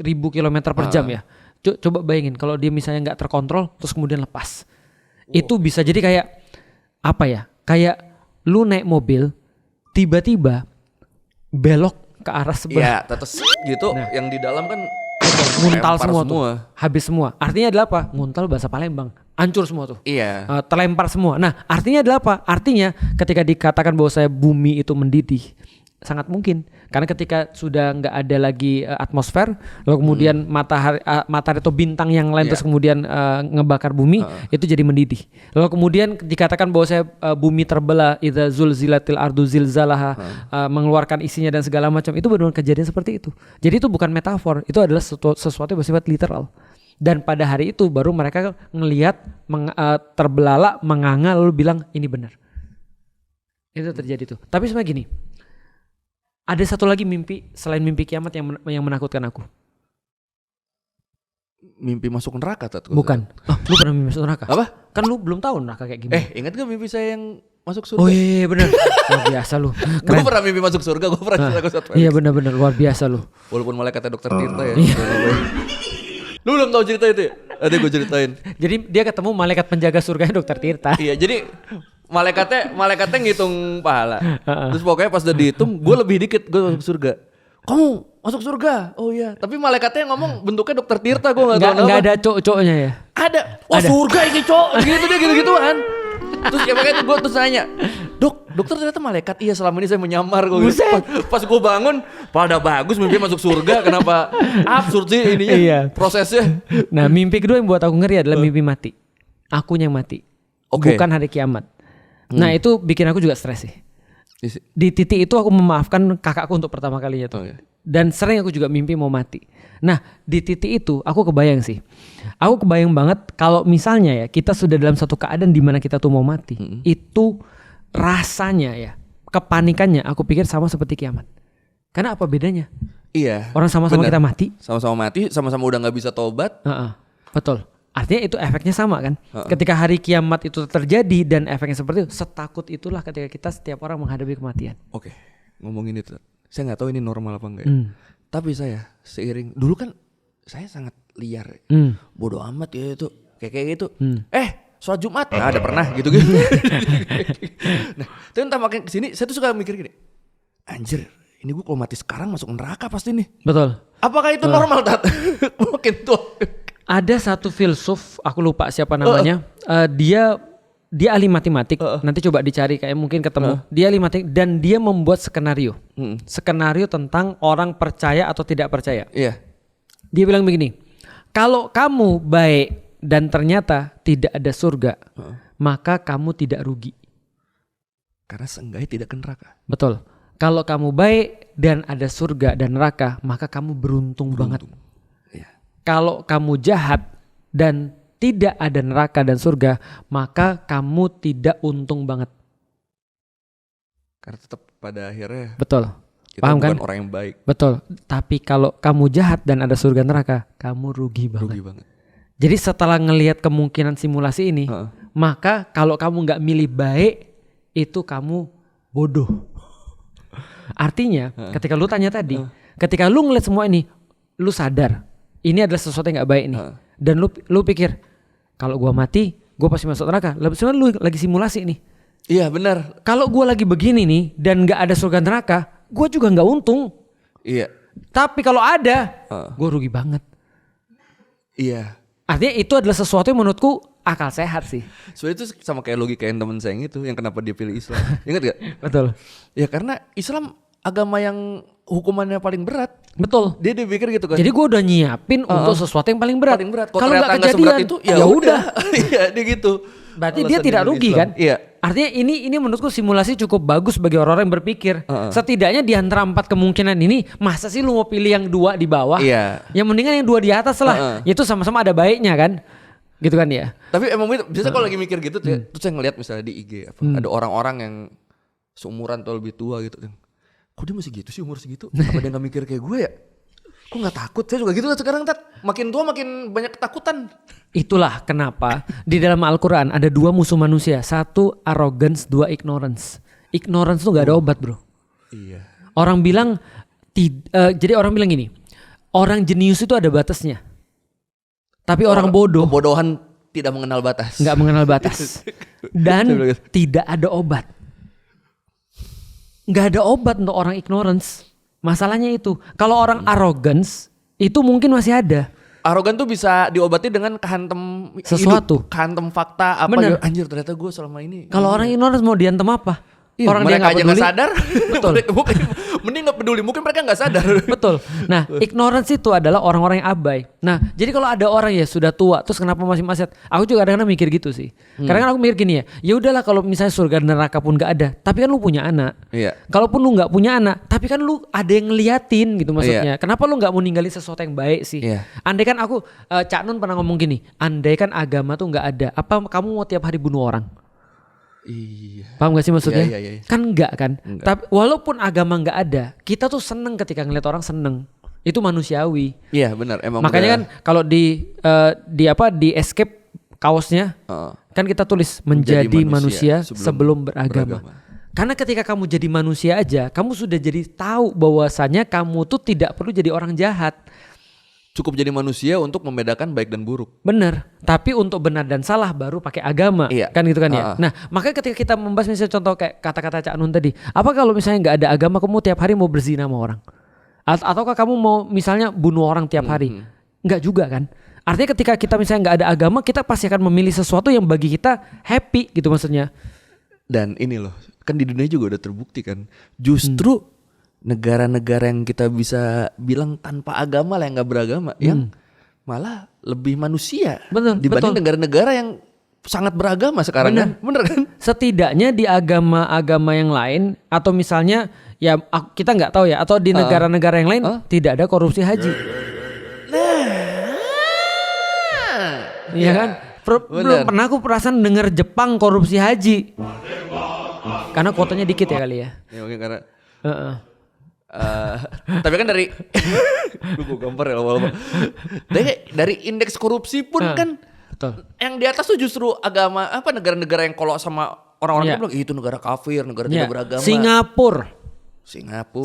ribu kilometer per jam ya. Coba bayangin kalau dia misalnya nggak terkontrol terus kemudian lepas. Itu bisa jadi kayak apa ya? Kayak lu naik mobil tiba-tiba belok ke arah sebelah. Iya, tetes gitu. Nah, yang di dalam kan nguntal semua tuh. Habis semua. Artinya adalah apa? Nguntal bahasa Palembang. Hancur semua tuh. Iya. Terlempar semua. Nah, artinya adalah apa? Artinya ketika dikatakan bahwa bumi itu mendidih, sangat mungkin karena ketika sudah nggak ada lagi atmosfer, lalu kemudian matahari atau bintang yang lain terus kemudian ngebakar bumi, itu jadi mendidih. Lalu kemudian dikatakan bahwa bumi terbelah, idza zulzilatil ardu zilzalaha, mengeluarkan isinya dan segala macam, itu benar-benar kejadian seperti itu. Jadi itu bukan metafor, itu adalah sesuatu yang bersifat literal. Dan pada hari itu baru mereka ngelihat terbelalak, menganga lalu bilang ini benar. Itu terjadi tuh. Tapi sebenarnya gini. Ada satu lagi mimpi selain mimpi kiamat yang menakutkan aku. Mimpi masuk neraka Tat? Bukan. Lu pernah mimpi masuk neraka? Apa? Kan lu belum tahu neraka kayak gimana. Ingat gak mimpi saya yang masuk surga? Oh iya benar. Luar biasa lu. Gue pernah mimpi masuk surga, gue pernah cerita ke Ustaz Felix. Iya benar luar biasa lu. Walaupun malaikatnya dokter Tirta ya. Lu belum tahu cerita itu ya? Ada gue ceritain. Jadi dia ketemu malaikat penjaga surganya dokter Tirta. Iya, jadi malaikatnya ngitung pahala. Terus pokoknya pas udah dihitung, gue lebih dikit gue masuk surga. Kamu masuk surga? Oh iya. Tapi malaikatnya ngomong bentuknya dokter Tirta, gue nggak tahu. Nggak ada cowok-cowoknya ya? Ada. Wah ada. Surga ini cowok. Gitu dia gitu-gituan. Terus ya makanya gue terus nanya, dokter ternyata malaikat. Iya selama ini saya menyamar kok. Pas gue bangun, pada bagus mimpi masuk surga. Kenapa absurd sih ininya prosesnya. Nah mimpi kedua yang buat aku ngeri adalah mimpi mati. Akunya yang mati. Bukan hari kiamat. Nah itu bikin aku juga stres sih. Di titik itu aku memaafkan kakakku untuk pertama kalinya tuh. Dan sering aku juga mimpi mau mati. Nah di titik itu aku kebayang sih. Aku kebayang banget kalau misalnya ya kita sudah dalam satu keadaan di mana kita tuh mau mati. Itu rasanya ya, kepanikannya aku pikir sama seperti kiamat. Karena apa bedanya? Iya. Orang sama-sama kita mati. Sama-sama mati, sama-sama udah gak bisa tobat. Betul. Artinya itu efeknya sama kan. Ketika hari kiamat itu terjadi dan efeknya seperti itu, setakut itulah ketika kita setiap orang menghadapi kematian. Oke, ngomongin itu, saya nggak tahu ini normal apa enggak ya. Tapi saya seiring dulu kan saya sangat liar, bodoh amat ya itu kayak gitu. Sholat Jumat ada pernah gitu. Nah, tapi entah makin kesini saya tuh suka mikir gini, anjir, ini gue kalau mati sekarang masuk neraka pasti nih. Betul. Apakah itu normal Tat? Mungkin tuh. Ada satu filsuf, aku lupa siapa namanya. Dia ahli matematik. Nanti coba dicari kayak mungkin ketemu. Dia ahli matematik dan dia membuat skenario. Skenario tentang orang percaya atau tidak percaya. Iya. Dia bilang begini. Kalau kamu baik dan ternyata tidak ada surga, maka kamu tidak rugi. Karena seenggaknya tidak ke neraka. Betul. Kalau kamu baik dan ada surga dan neraka, maka kamu beruntung banget. Kalau kamu jahat dan tidak ada neraka dan surga, maka kamu tidak untung banget. Karena tetap pada akhirnya. Betul. Kita Paham bukan kan? orang yang baik. Betul. Tapi kalau kamu jahat dan ada surga neraka, kamu rugi banget. Rugi banget. Jadi setelah ngelihat kemungkinan simulasi ini, maka kalau kamu nggak milih baik, itu kamu bodoh. Artinya, ketika lu tanya tadi, ketika lu ngeliat semua ini, lu sadar ini adalah sesuatu yang nggak baik nih, dan lu pikir kalau gua mati, gua pasti masuk neraka. Sebenarnya lu lagi simulasi nih. Iya benar. Kalau gua lagi begini nih dan nggak ada surga neraka, gua juga nggak untung. Iya. Tapi kalau ada, gua rugi banget. Iya. Artinya itu adalah sesuatu yang menurutku akal sehat sih. Sebenarnya itu sama kayak logika yang temen saya yang itu, yang kenapa dia pilih Islam. Ingat gak? Betul. Ya karena Islam agama yang hukumannya paling berat. Betul. Dia pikir gitu kan. Jadi gue udah nyiapin untuk sesuatu yang paling berat. Paling berat. Kalau nggak kejadian seberat itu, ya udah. Iya dia gitu. Berarti dia tidak rugi kan? Iya. Artinya ini menurutku simulasi cukup bagus bagi orang-orang yang berpikir. Setidaknya di antara 4 kemungkinan ini, masa sih lu mau pilih yang 2 di bawah? Iya. Yang mendingan yang 2 di atas lah. Itu sama-sama ada baiknya kan? Gitu kan ya? Tapi emang biasanya kalau lagi mikir gitu tuh, terus saya ngeliat misalnya di IG ada orang-orang yang seumuran atau lebih tua gitu. Kok dia masih gitu sih umur segitu? Apa dia gak mikir kayak gue ya? Kok gak takut? Saya juga gitu sekarang Tat. Makin tua makin banyak ketakutan. Itulah kenapa di dalam Al-Quran ada 2 musuh manusia. 1 arrogance, 2 ignorance. Ignorance tuh gak ada obat bro. Iya. Orang bilang, jadi orang bilang gini. Orang jenius itu ada batasnya. Tapi orang bodoh Kebodohan tidak mengenal batas. gak mengenal batas. Dan tidak ada obat. Gak ada obat untuk orang ignorance. Masalahnya itu. Kalau orang arrogance itu mungkin masih ada. Arogan tuh bisa diobati dengan kehantem Sesuatu. hidup, kehantem fakta apa Bener. gitu. Anjir ternyata gue selama ini. Kalau orang ignorance mau diantem apa? Iya, Orang dia mereka nggak aja peduli. nggak sadar. Betul. Mending nggak peduli. Mungkin mereka nggak sadar. Betul. Nah, ignorance itu adalah orang-orang yang abai. Nah, jadi kalau ada orang ya sudah tua, terus kenapa masih maksiat? Aku juga kadang-kadang mikir gitu sih. Karena kan aku mikir gini ya udahlah kalau misalnya surga neraka pun gak ada, tapi kan lu punya anak. Iya. Kalaupun lu nggak punya anak, tapi kan lu ada yang ngeliatin gitu maksudnya. Kenapa lu nggak mau ninggalin sesuatu yang baik sih? Iya. Andai kan aku, Cak Nun pernah ngomong gini, andai kan agama tuh nggak ada, apa kamu mau tiap hari bunuh orang? Iya. Paham gak sih maksudnya? Iya. Kan enggak kan? Enggak. Tapi walaupun agama enggak ada, kita tuh seneng ketika ngeliat orang seneng. Itu manusiawi. Iya benar. Emang Makanya kan kalau di escape kaosnya kan kita tulis menjadi manusia sebelum beragama. Karena ketika kamu jadi manusia aja, kamu sudah jadi tahu bahwasanya kamu tuh tidak perlu jadi orang jahat. Cukup jadi manusia untuk membedakan baik dan buruk. Bener, tapi untuk benar dan salah baru pakai agama, Iya. kan gitu kan ya. Nah, makanya ketika kita membahas misalnya contoh kayak kata-kata Cak Nun tadi, apa kalau misalnya nggak ada agama, kamu tiap hari mau berzina sama orang, ataukah kamu mau misalnya bunuh orang tiap hari? Nggak juga kan? Artinya ketika kita misalnya nggak ada agama, kita pasti akan memilih sesuatu yang bagi kita happy gitu maksudnya. Dan ini loh, kan di dunia juga udah terbukti kan, justru negara-negara yang kita bisa bilang tanpa agama lah yang nggak beragama, yang malah lebih manusia dibanding negara-negara yang sangat beragama sekarang. Bener kan? Setidaknya di agama-agama yang lain atau misalnya ya kita nggak tahu ya, atau di negara-negara yang lain tidak ada korupsi haji. Iya kan? Belum pernah aku perasaan dengar Jepang korupsi haji. Karena kuotanya dikit ya kali ya. Ya mungkin karena tapi kan dari gue gambar ya lama-lama. Dari indeks korupsi pun kan yang di atas tuh justru agama apa, negara-negara yang kalau sama orang-orang bilang itu negara kafir, negara tidak beragama.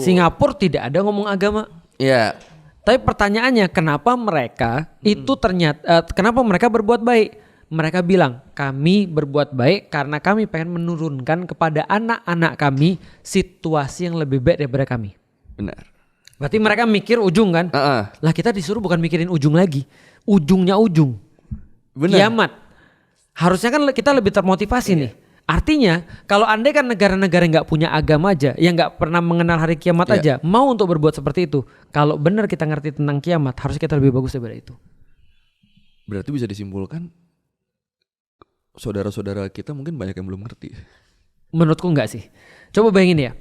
Singapura tidak ada ngomong agama. Iya. Tapi pertanyaannya kenapa mereka itu ternyata kenapa mereka berbuat baik? Mereka bilang kami berbuat baik karena kami pengen menurunkan kepada anak-anak kami situasi yang lebih baik daripada kami. Benar. Berarti mereka mikir ujung kan? Lah kita disuruh bukan mikirin ujung lagi. Ujungnya ujung. Benar. Kiamat. Harusnya kan kita lebih termotivasi nih. Artinya kalau andai kan negara-negara yang gak punya agama aja, yang gak pernah mengenal hari kiamat aja, mau untuk berbuat seperti itu. Kalau benar kita ngerti tentang kiamat, harusnya kita lebih bagus daripada itu. Berarti bisa disimpulkan saudara-saudara kita mungkin banyak yang belum ngerti. Menurutku enggak sih. Coba bayangin ya.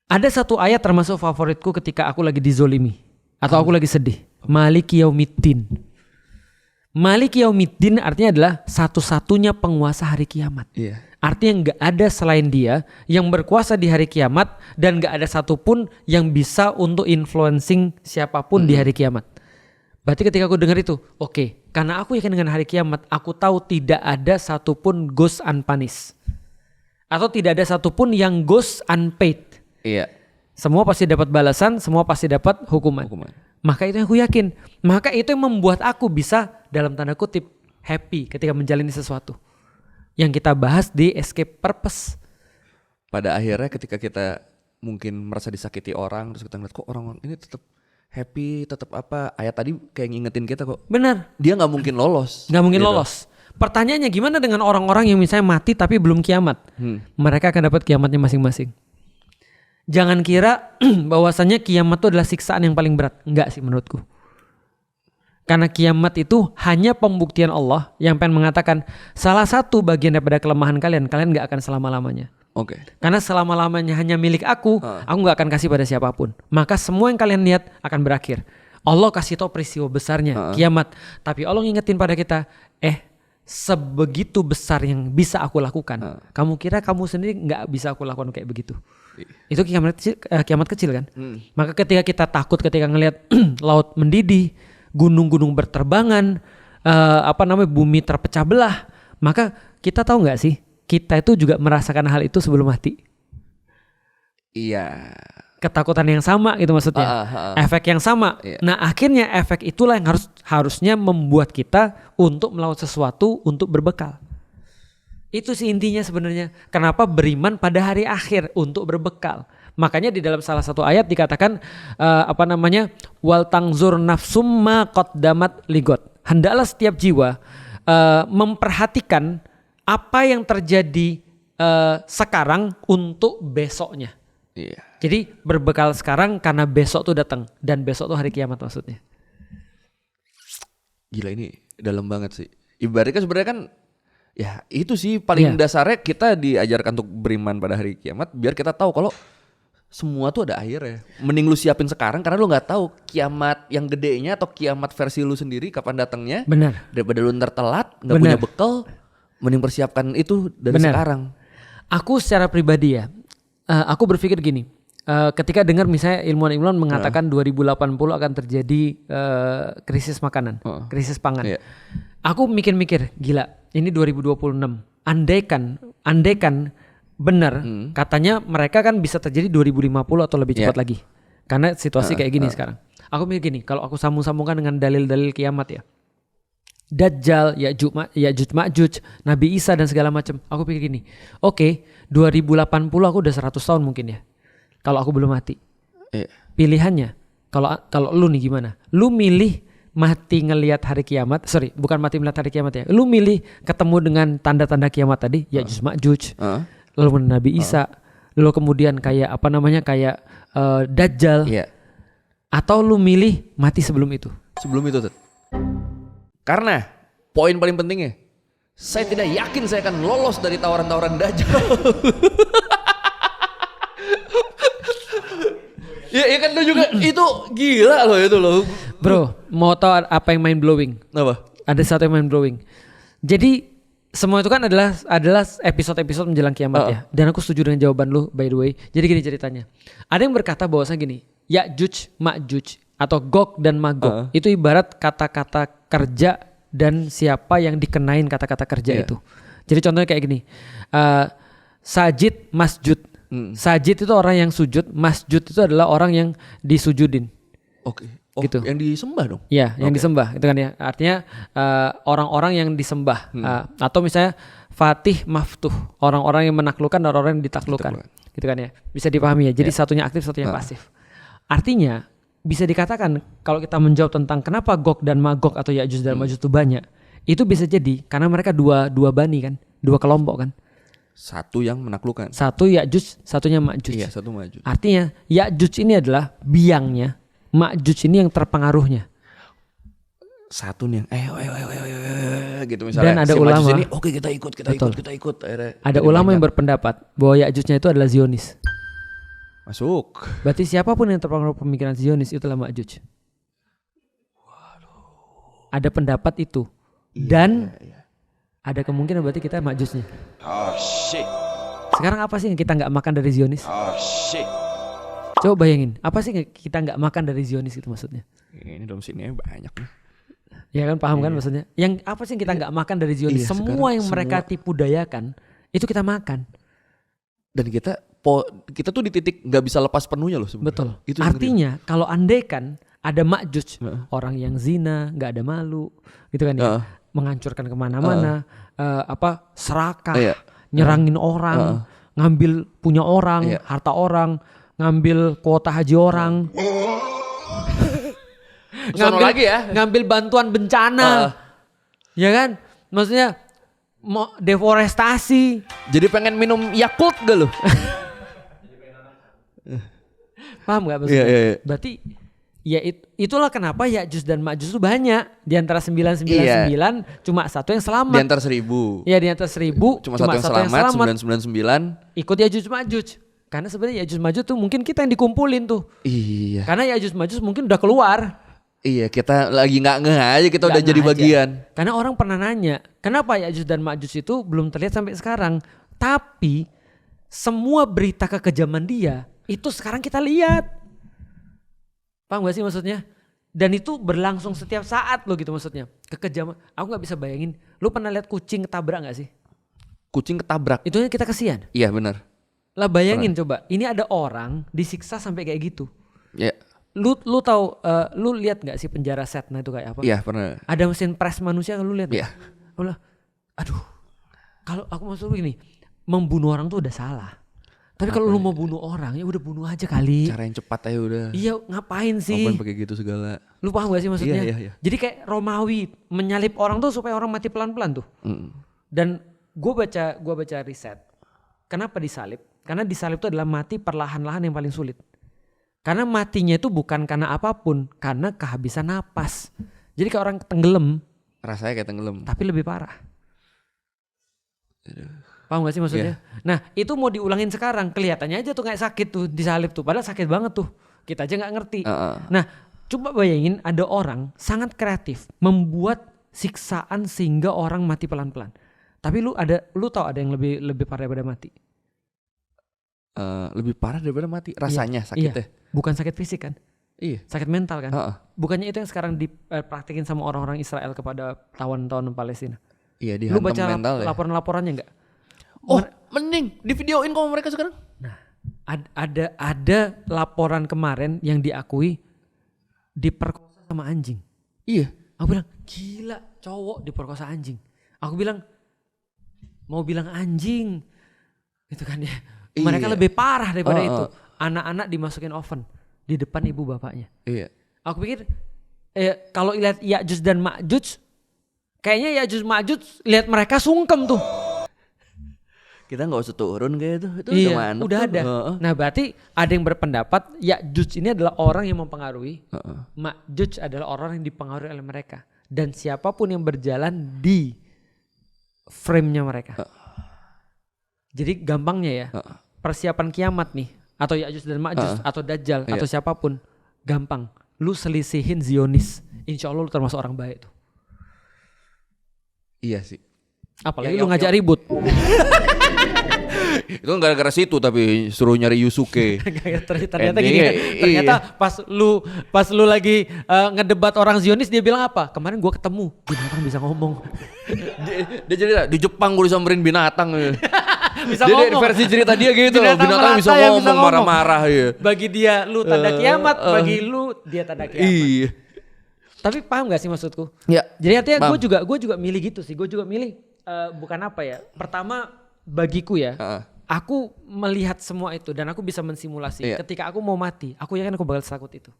Ada satu ayat termasuk favoritku ketika aku lagi dizolimi atau aku lagi sedih. Maliki yaumiddin. Maliki Yaumiddin artinya adalah satu-satunya penguasa hari kiamat. Iya. Artinya nggak ada selain dia yang berkuasa di hari kiamat dan nggak ada satupun yang bisa untuk influencing siapapun di hari kiamat. Berarti ketika aku dengar itu, oke, karena aku yakin dengan hari kiamat, aku tahu tidak ada satupun goes unpunished. Atau tidak ada satupun yang goes unpaid. Iya. Semua pasti dapat balasan, semua pasti dapat hukuman. Maka itu yang aku yakin. Maka itu yang membuat aku bisa dalam tanda kutip happy ketika menjalani sesuatu. Yang kita bahas di Escape Purpose. Pada akhirnya ketika kita mungkin merasa disakiti orang, terus kita ngeliat kok orang ini tetap happy, tetap apa. Ayat tadi kayak ngingetin kita kok. Benar. Dia gak mungkin lolos. Gak mungkin gitu. lolos. Pertanyaannya gimana dengan orang-orang yang misalnya mati tapi belum kiamat? Mereka akan dapat kiamatnya masing-masing. Jangan kira bahwasannya kiamat itu adalah siksaan yang paling berat. Enggak sih menurutku. Karena kiamat itu hanya pembuktian Allah yang pengen mengatakan salah satu bagian daripada kelemahan kalian gak akan selama-lamanya. Oke. Karena selama-lamanya hanya milik aku gak akan kasih pada siapapun. Maka semua yang kalian lihat akan berakhir. Allah kasih tahu peristiwa besarnya, kiamat. Tapi Allah ngingetin pada kita, sebegitu besar yang bisa aku lakukan. Kamu kira kamu sendiri gak bisa aku lakukan kayak begitu. Itu kiamat kecil kan. Maka ketika kita takut ketika ngelihat laut mendidih, gunung-gunung berterbangan, bumi terpecah belah, maka kita tahu nggak sih kita itu juga merasakan hal itu sebelum mati. Iya. Ketakutan yang sama gitu maksudnya. Efek yang sama. Iya. Nah akhirnya efek itulah yang harusnya membuat kita untuk melakukan sesuatu untuk berbekal. Itu sih intinya sebenarnya. Kenapa beriman pada hari akhir untuk berbekal. Makanya di dalam salah satu ayat dikatakan wal tangzur nafsum ma qaddamat ligot. Hendaklah setiap jiwa memperhatikan apa yang terjadi sekarang untuk besoknya. Iya. Jadi berbekal sekarang karena besok tuh datang dan besok tuh hari kiamat maksudnya. Gila ini dalam banget sih. Ibaratnya sebenarnya kan ya itu sih paling dasarnya kita diajarkan untuk beriman pada hari kiamat biar kita tahu kalau semua tuh ada akhirnya. Mending lu siapin sekarang karena lu nggak tahu kiamat yang gedenya atau kiamat versi lu sendiri kapan datangnya. Benar. Daripada lu ntar telat nggak punya bekal, mending persiapkan itu dari sekarang. Aku secara pribadi ya, aku berpikir gini. Ketika dengar misalnya ilmuwan-ilmuwan mengatakan 2080 akan terjadi krisis makanan, krisis pangan. Iya. Aku mikir-mikir, gila, ini 2026. Andaikan benar, katanya mereka kan bisa terjadi 2050 atau lebih cepat lagi. Karena situasi kayak gini sekarang. Aku mikir gini, kalau aku sambung-sambungkan dengan dalil-dalil kiamat ya. Dajjal, Ya'juj Ma'juj, Nabi Isa dan segala macam. Aku pikir gini, oke, 2080 aku udah 100 tahun mungkin ya. Kalau aku belum mati. Pilihannya, kalau lu nih gimana? Lu milih mati ngelihat hari kiamat, bukan mati melihat hari kiamat ya. Lu milih ketemu dengan tanda-tanda kiamat tadi, Ya'juj Ma'juj, lalu Nabi Isa, lalu kemudian kayak Dajjal, atau lu milih mati sebelum itu? Sebelum itu, karena poin paling pentingnya, saya tidak yakin saya akan lolos dari tawaran-tawaran Dajjal. Ya kan lu juga itu gila loh itu loh. Bro, mau tahu apa yang mind blowing? Apa? Ada satu yang mind blowing. Jadi semua itu kan adalah episode-episode menjelang kiamat ya. Dan aku setuju dengan jawaban lu by the way. Jadi gini ceritanya. Ada yang berkata bahwasanya gini, Ya'juj Ma'juj atau Gog dan Magog itu ibarat kata-kata kerja dan siapa yang dikenain kata-kata kerja itu. Jadi contohnya kayak gini. Sajid Masjud. Sajid itu orang yang sujud, masjud itu adalah orang yang disujudin. Oke. Gitu. Yang disembah dong? Iya, yang disembah. Itu kan ya. Artinya orang-orang yang disembah. Atau misalnya Fatih Maftuh, orang-orang yang menaklukkan dan orang-orang yang ditaklukkan. Gitu kan ya. Bisa dipahami ya. Jadi satunya aktif, satunya pasif. Artinya bisa dikatakan kalau kita menjawab tentang kenapa Gog dan Magog atau Ya'juj dan Ma'juj itu banyak, itu bisa jadi karena mereka dua bani kan, dua kelompok kan. Satu yang menaklukkan. Satu Ya'juj, satunya Ma'juj. Iya, satu Ma'juj. Artinya Ya'juj ini adalah biangnya, Ma'juj ini yang terpengaruhnya. Satu nih yang gitu misalnya. Dan ada si ulama ini, oke kita ikut. Akhirnya ada ulama yang berpendapat bahwa Ya'jujnya itu adalah Zionis. Masuk. Berarti siapapun yang terpengaruh pemikiran Zionis itulah Ma'juj. Ada pendapat itu. Dan ada kemungkinan berarti kita Ma'jujnya. Oh shit. Sekarang apa sih yang kita nggak makan dari Zionis? Oh shit. Coba bayangin, apa sih yang kita nggak makan dari Zionis itu maksudnya? Ini dalam sini banyak nih. Ya kan, paham kan maksudnya? Yang apa sih yang kita nggak makan dari Zionis? Semua yang mereka tipu dayakan itu kita makan. Dan kita tuh di titik nggak bisa lepas penuhnya loh sebenarnya. Betul. Itu artinya kalau andaikan ada Ma'juj, orang yang zina, nggak ada malu, gitu kan ya, menghancurkan kemana-mana, serakah, nyerangin orang, ngambil punya orang, harta orang, ngambil kuota haji orang, ngambil bantuan bencana, ya kan, maksudnya mau deforestasi. Jadi pengen minum Yakult gak lo? Paham gak maksudnya? Iya. Berarti ya itulah kenapa Ya'juj dan Ma'juj itu banyak. Di antara 999 cuma satu yang selamat. Di antara 1000. Iya, di antara 1000 cuma satu yang selamat. 999 ikut Ya'juj Ma'juj. Karena sebenarnya Ya'juj Ma'juj tuh mungkin kita yang dikumpulin tuh. Iya. Karena Ya'juj Ma'juj mungkin udah keluar. Iya, kita lagi nggak ngeh aja, kita udah jadi bagian. Karena orang pernah nanya, kenapa Ya'juj dan Ma'juj itu belum terlihat sampai sekarang? Tapi semua berita kekejaman dia itu sekarang kita lihat. Paham gak sih maksudnya? Dan itu berlangsung setiap saat loh gitu maksudnya. Kekejaman, aku gak bisa bayangin. Lu pernah lihat kucing ketabrak gak sih? Kucing ketabrak. Itu kita kasihan. Iya benar. Lah bayangin coba, ini ada orang disiksa sampai kayak gitu. Iya. Lu tahu, lu lihat gak sih penjara Setna itu kayak apa? Iya pernah. Ada mesin pres manusia, lu lihat? Iya. Aduh, kalau aku maksud gini, membunuh orang tuh udah salah. Tapi kalau lu mau bunuh orang ya udah bunuh aja kali. Cara yang cepat aja udah. Iya, ngapain sih? Ngapain pakai gitu segala. Lu paham gak sih maksudnya? Iya. Jadi kayak Romawi menyalip orang tuh supaya orang mati pelan-pelan tuh. Dan gue baca riset. Kenapa disalib? Karena disalib itu adalah mati perlahan-lahan yang paling sulit. Karena matinya itu bukan karena apapun, karena kehabisan napas. Jadi kayak orang tenggelam. Rasanya kayak tenggelam. Tapi lebih parah. Paham gak sih maksudnya? Nah itu mau diulangin sekarang, kelihatannya aja tuh kayak sakit tuh disalib tuh, padahal sakit banget tuh, kita aja gak ngerti. Nah coba bayangin ada orang sangat kreatif membuat siksaan sehingga orang mati pelan-pelan. Tapi lu tahu ada yang lebih parah daripada mati? Lebih parah daripada mati, rasanya sakitnya. Bukan sakit fisik kan? Iya. Sakit mental kan? Bukannya itu yang sekarang dipraktikin sama orang-orang Israel kepada tawan-tawan Palestina? Iya, lu baca laporan-laporannya nggak? Oh, mending di videoin kok mereka sekarang. Nah, ada laporan kemarin yang diakui diperkosa sama anjing. Iya. Aku bilang gila, cowok diperkosa anjing. Aku bilang mau bilang anjing, gitu kan ya. Mereka lebih parah daripada itu. Anak-anak dimasukin oven di depan ibu bapaknya. Iya. Aku pikir kalau lihat Ya'juj dan Ma'juj, kayaknya Ya'juj Ma'juj lihat mereka sungkem tuh. Kita nggak usah turun kayak itu udah ada. Nah berarti ada yang berpendapat Ya'juj ini adalah orang yang mempengaruhi, Ma'juj adalah orang yang dipengaruhi oleh mereka, dan siapapun yang berjalan di frame-nya mereka. Jadi gampangnya ya, persiapan kiamat nih, atau Ya'juj dan Ma'juj atau Dajjal atau siapapun, gampang. Lu selisihin Zionis, insya Allah lu termasuk orang baik tuh. Iya sih. Apalagi lu ngajak ribut. Itu gara-gara situ tapi suruh nyari Yusuke. Ternyata gini kan. Ternyata pas lu lagi ngedebat orang Zionis, dia bilang apa? Kemarin gua ketemu binatang bisa ngomong. dia cerita di Jepang gua disamperin binatang. Bisa dia ngomong. Versi cerita dia gitu. Binatang bisa ngomong marah-marah ya. Bagi dia lu tanda kiamat, bagi lu dia tanda kiamat. Iya. Tapi paham gak sih maksudku? Ya. Jadi artinya gue juga milih gitu sih. Gue juga milih bukan apa ya. Pertama bagiku ya. Aku melihat semua itu dan aku bisa mensimulasi. Ketika aku mau mati, aku yakin aku bakal takut itu.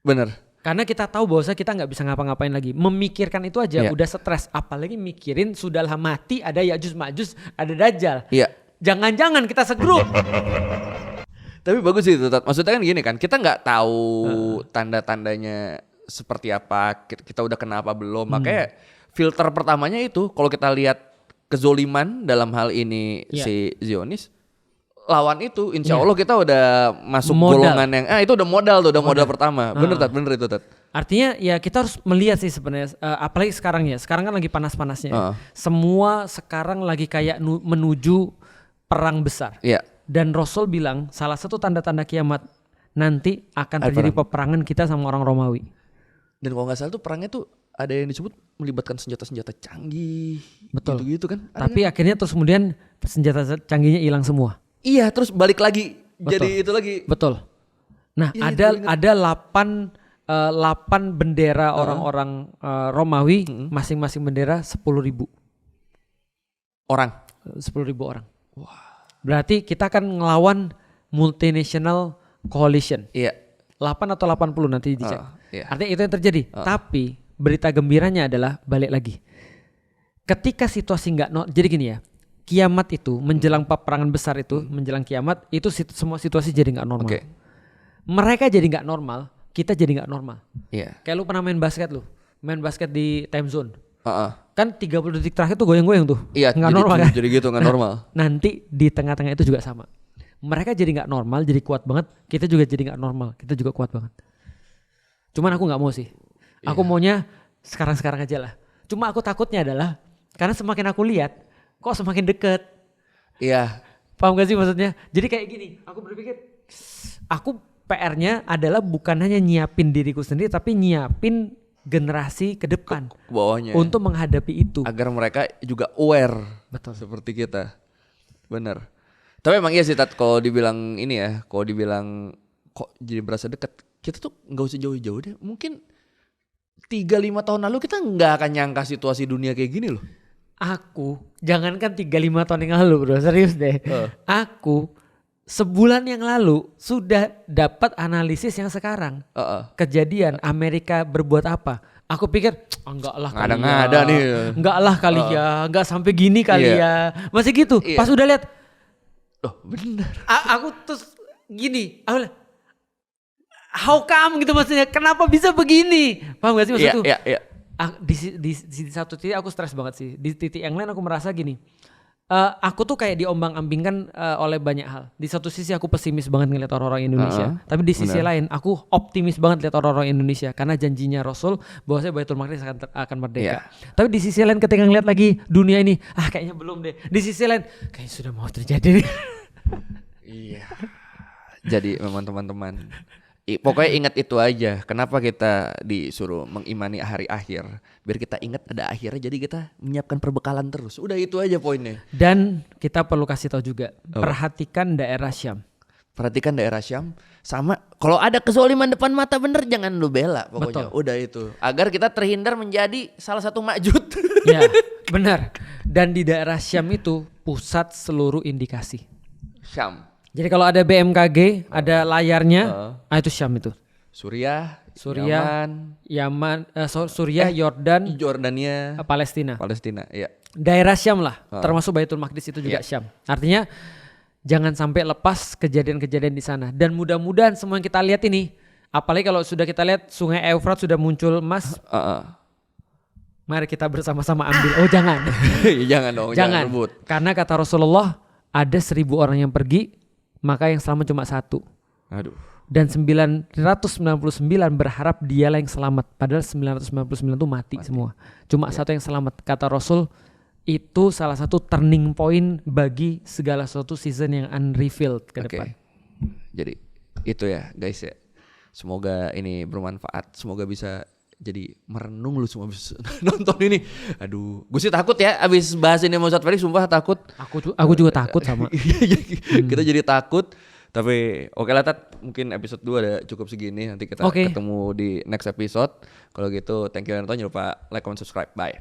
Bener. Karena kita tahu bahwa kita nggak bisa ngapa-ngapain lagi. Memikirkan itu aja udah stres. Apalagi mikirin sudahlah mati, ada Ya'juj Ma'juj, ada Dajjal. Iya. Jangan-jangan kita segrup. Tapi bagus itu. Maksudnya kan gini kan, kita nggak tahu tanda-tandanya seperti apa. Kita udah kena apa belum. Makanya filter pertamanya itu kalau kita lihat kezoliman dalam hal ini si Zionis, lawan itu insya Allah kita udah masuk golongan yang itu udah modal tuh, udah modal pertama. Bener itu Tat. Artinya ya kita harus melihat sih sebenarnya, apalagi sekarang ya. Sekarang kan lagi panas-panasnya. Semua sekarang lagi kayak menuju perang besar. Iya. Dan Rasul bilang salah satu tanda-tanda kiamat nanti akan terjadi peperangan kita sama orang Romawi. Dan kalau nggak salah tuh perangnya tuh ada yang disebut melibatkan senjata-senjata canggih. Betul. Gitu kan. Tapi akhirnya terus kemudian senjata canggihnya hilang semua. Iya, terus balik lagi. Betul. Jadi itu lagi. Betul. Nah, ada 8 bendera orang-orang Romawi, masing-masing bendera 10.000 orang. 10.000 orang. Wah. Berarti kita akan ngelawan multinational coalition. Iya. 8 atau 80 nanti dicek. Iya. Artinya itu yang terjadi. Tapi berita gembiranya adalah balik lagi. Ketika situasi jadi gini ya. Kiamat itu menjelang peperangan besar itu, menjelang kiamat itu semua situasi jadi nggak normal. Okay. Mereka jadi nggak normal, kita jadi nggak normal. Iya. Kayak lu pernah main basket main basket di time zone. Kan 30 detik terakhir tuh goyang-goyang tuh. Iya, nggak normal kan? Jadi gitu nggak normal. Nanti di tengah-tengah itu juga sama. Mereka jadi nggak normal, jadi kuat banget. Kita juga jadi nggak normal, kita juga kuat banget. Cuman aku nggak mau sih. Aku maunya sekarang-sekarang aja lah. Cuma aku takutnya adalah karena semakin aku lihat, kok semakin deket. Iya. Paham gak sih maksudnya? Jadi kayak gini, aku berpikir, aku PR-nya adalah bukan hanya nyiapin diriku sendiri, tapi nyiapin generasi ke depan Bawahnya untuk menghadapi itu agar mereka juga aware. Betul. Seperti kita. Bener. Tapi emang iya sih Tat, kalau dibilang ini ya, kalau dibilang kok jadi berasa dekat, kita tuh nggak usah jauh-jauh deh. Mungkin 3-5 tahun lalu kita nggak akan nyangka situasi dunia kayak gini loh. Aku jangankan 3-5 tahun yang lalu bro, serius deh. Aku sebulan yang lalu sudah dapat analisis yang sekarang. Kejadian Amerika berbuat apa? Aku pikir enggak lah kali ada nih. Enggak lah kali ya, enggak sampai gini kali ya. Masih gitu. Pas udah lihat, oh bener. Aku terus gini, aku lihat, how come gitu maksudnya? Kenapa bisa begini? Paham gak sih maksudku? Iya. Di satu titik aku stres banget sih. Di titik yang lain aku merasa gini. Aku tuh kayak diombang-ambingkan oleh banyak hal. Di satu sisi aku pesimis banget ngeliat orang-orang Indonesia, tapi di sisi lain aku optimis banget lihat orang-orang Indonesia karena janjinya Rasul bahwasanya Baitul Maqdis akan merdeka. Tapi di sisi lain ketika ngeliat lagi dunia ini, kayaknya belum deh. Di sisi lain kayaknya sudah mau terjadi. Iya. Jadi memang teman-teman, pokoknya ingat itu aja. Kenapa kita disuruh mengimani hari akhir? Biar kita ingat ada akhirnya, jadi kita menyiapkan perbekalan terus. Udah itu aja poinnya. Dan kita perlu kasih tahu juga, perhatikan daerah Syam. Perhatikan daerah Syam. Sama kalau ada kezoliman depan mata bener jangan lu bela pokoknya. Betul. Udah itu. Agar kita terhindar menjadi salah satu makjud. Ya benar. Dan di daerah Syam itu pusat seluruh indikasi. Syam. Jadi kalau ada BMKG, ada layarnya, itu Syam itu. Suriah, Yaman, Suriah, Jordania, Palestina, iya. Daerah Syam lah, termasuk Baitul Maqdis itu juga Syam. Artinya jangan sampai lepas kejadian-kejadian di sana. Dan mudah-mudahan semua yang kita lihat ini, apalagi kalau sudah kita lihat Sungai Eufrat sudah muncul emas, mari kita bersama-sama ambil. Oh jangan, jangan dong, jangan rebut. Karena kata Rasulullah ada 1.000 orang yang pergi, maka yang selamat cuma 1. Aduh. Dan 999 berharap dialah yang selamat. Padahal 999 itu mati semua. Cuma satu yang selamat. Kata Rasul, itu salah satu turning point bagi segala sesuatu season yang unrevealed ke depan. Jadi itu ya guys ya. Semoga ini bermanfaat. Semoga bisa jadi merenung lu semua bisa nonton ini. Aduh, gue sih takut ya abis bahas ini sama Ustadz Ferry, sumpah takut. Aku juga takut sama. Kita jadi takut. Tapi oke lah Tat, mungkin episode 2 ada cukup segini. Nanti kita ketemu di next episode. Kalau gitu thank you dan jangan lupa like, comment, subscribe. Bye.